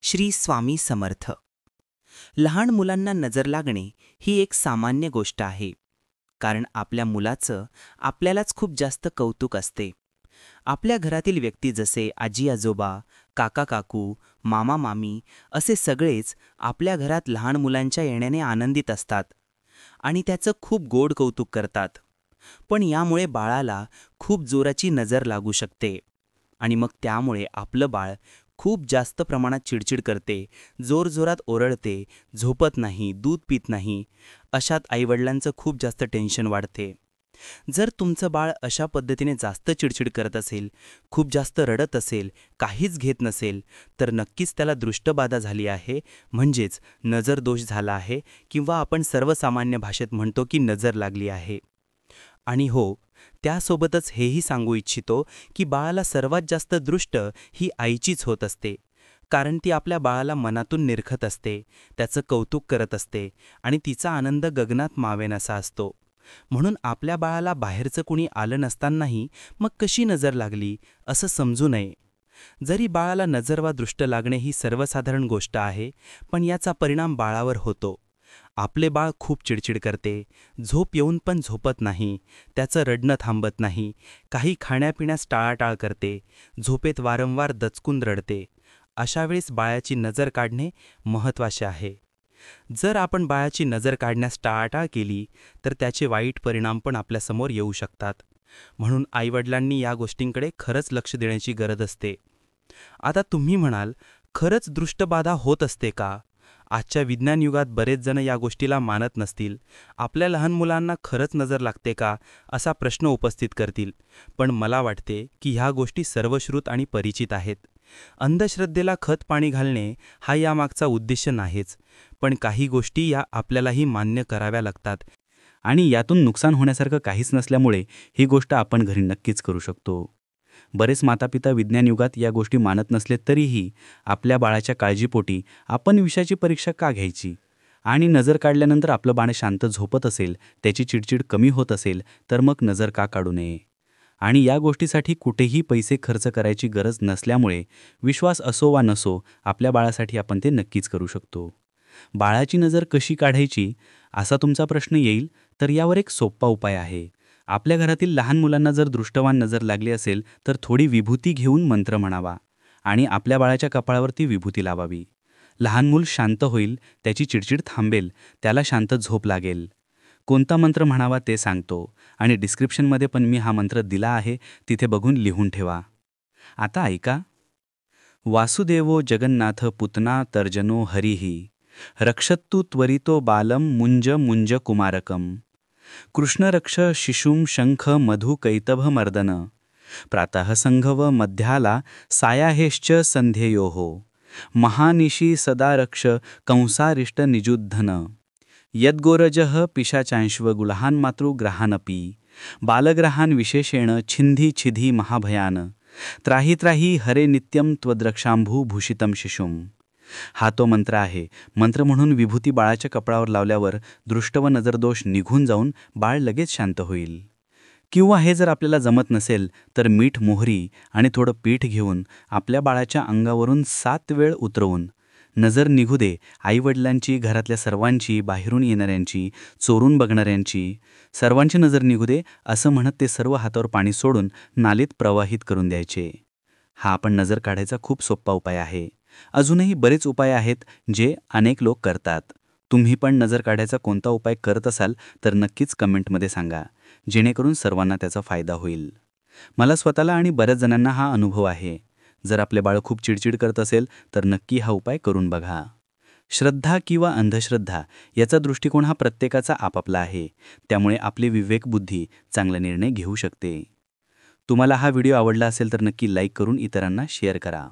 श्री स्वामी समर्थ. लहान मुलांना नजर लागणे ही एक सामान्य गोष्ट आहे, कारण आपल्या मुलाचं आपल्यालाच खूप जास्त कौतुक असते. आपल्या घरातील व्यक्ती जसे आजी आजोबा, काका काकू, मामा मामी असे सगळेच आपल्या घरात लहान मुलांच्या येण्याने आनंदित असतात आणि त्याचं खूप गोड कौतुक करतात. पण यामुळे बाळाला खूप जोराची नजर लागू शकते आणि मग त्यामुळे आपलं बाळ खूप जास्त प्रमाणात चिडचिड करते, जोरजोरात ओरडते, झोपत नाही, दूध पित नाही. अशात आईवडिलांचं खूप जास्त टेन्शन वाढते. जर तुमचं बाळ अशा पद्धतीने जास्त चिडचिड करत असेल, खूप जास्त रडत असेल, काहीच घेत नसेल, तर नक्कीच त्याला दृष्टबाधा झाली आहे, म्हणजेच नजरदोष झाला आहे, किंवा आपण सर्वसामान्य भाषेत म्हणतो की नजर लागली आहे. आणि हो, त्यासोबतच हेही सांगू इच्छितो की बाळाला सर्वात जास्त दृष्ट ही आईचीच होत असते, कारण ती आपल्या बाळाला मनातून निरखत असते, त्याचं कौतुक करत असते आणि तिचा आनंद गगनात मावेनासा असतो. म्हणून आपल्या बाळाला बाहेरचं कुणी आलं नसतानाही मग कशी नजर लागली असं समजू नये. जरी बाळाला नजर वा दृष्ट लागणे ही सर्वसाधारण गोष्ट आहे, पण याचा परिणाम बाळावर होतो. आपले बाळ खूप चिडचिड करते, झोप येऊन पण झोपत नाही, त्याचं रडणं थांबत नाही, काही खाण्यापिण्यास टाळाटाळ करते, झोपेत वारंवार दचकून रडते. अशा वेळेस बाळाची नजर काढणे महत्त्वाचे आहे. जर आपण बाळाची नजर काढण्यास टाळाटाळ केली तर त्याचे वाईट परिणाम पण आपल्यासमोर येऊ शकतात. म्हणून आईवडिलांनी या गोष्टींकडे खरंच लक्ष देण्याची गरज असते. आता तुम्ही म्हणाल, खरंच दृष्टबाधा होत असते का? आजच्या विज्ञान युगात बरेच जण या गोष्टीला मानत नसतील. आपल्या लहान मुलांना खरंच नजर लागते का असा प्रश्न उपस्थित करतील. पण मला वाटते की ह्या गोष्टी सर्वश्रुत आणि परिचित आहेत. अंधश्रद्धेला खत पाणी घालणे हा यामागचा उद्देश नाहीच, पण काही गोष्टी या आपल्यालाही मान्य कराव्या लागतात आणि यातून नुकसान होण्यासारखं काहीच नसल्यामुळे ही गोष्ट आपण घरी नक्कीच करू शकतो. बरेच मातापिता विज्ञान युगात या गोष्टी मानत नसले तरीही आपल्या बाळाच्या काळजीपोटी आपण विषयाची परीक्षा का घ्यायची? आणि नजर काढल्यानंतर आपलं बाळ शांत झोपत असेल, त्याची चिडचिड कमी होत असेल, तर मग नजर का काढू नये? आणि या गोष्टीसाठी कुठेही पैसे खर्च करायची गरज नसल्यामुळे विश्वास असो वा नसो, आपल्या बाळासाठी आपण ते नक्कीच करू शकतो. बाळाची नजर कशी काढायची असा तुमचा प्रश्न येईल, तर यावर एक सोपा उपाय आहे. आपल्या घरातील लहान मुलांना जर दृष्टवान नजर लागली असेल तर थोडी विभूती घेऊन मंत्र म्हणावा आणि आपल्या बाळाच्या कपाळावर ती विभूती लावावी. लहान मूल शांत होईल, त्याची चिडचिड थांबेल, त्याला शांत झोप लागेल. कोणता मंत्र म्हणावा ते सांगतो आणि डिस्क्रिप्शनमध्ये पण मी हा मंत्र दिला आहे, तिथे बघून लिहून ठेवा. आता ऐका. वासुदेवो जगन्नाथ पुतना तर्जनो हरिही रक्षत्तु त्वरितो बालम मुंज मुंज कुमारकम कृष्णरक्ष शिशुं शंख मधु कैतभमर्दन प्रातः संघव मध्याला सायाहेश्च संध्येयोः महानिशी सदा रक्ष कंसारिष्ट निजुद्धन यद्गोरजः पिशाचांश्वगुलहान मातृग्रहानपी बालग्रहान विशेषेण छिंधी छिधी महाभयान त्राही त्राही हरे नित्यम त्वद्रक्षांभू भूषितम शिशुम. हा तो मंत्र आहे. मंत्र म्हणून विभूती बाळाच्या कपाळावर लावल्यावर दृष्ट व नजरदोष निघून जाऊन बाळ लगेच शांत होईल. किंवा हे जर आपल्याला जमत नसेल तर मीठ मोहरी आणि थोडं पीठ घेऊन आपल्या बाळाच्या अंगावरून 7 वेळ उतरवून नजर निघू दे, आईवडिलांची, घरातल्या सर्वांची, बाहेरून येणाऱ्यांची, चोरून बघणाऱ्यांची, सर्वांची नजर निघू दे असं म्हणत ते सर्व हातावर पाणी सोडून नालीत प्रवाहित करून द्यायचे. हा आपण नजर काढायचा खूप सोपा उपाय आहे. अजूनही बरेच उपाय आहेत जे अनेक लोक करतात. तुम्ही पण नजर काढायचा कोणता उपाय करत असाल तर नक्कीच कमेंटमध्ये सांगा, जेणेकरून सर्वांना त्याचा फायदा होईल. मला स्वतःला आणि बऱ्याच जणांना हा अनुभव आहे. जर आपले बाळ खूप चिडचिड करत असेल तर नक्की हा उपाय करून बघा. श्रद्धा किंवा अंधश्रद्धा याचा दृष्टिकोन हा प्रत्येकाचा आपापला आहे, त्यामुळे आपली विवेकबुद्धी चांगला निर्णय घेऊ शकते. तुम्हाला हा व्हिडिओ आवडला असेल तर नक्की लाईक करून इतरांना शेअर करा.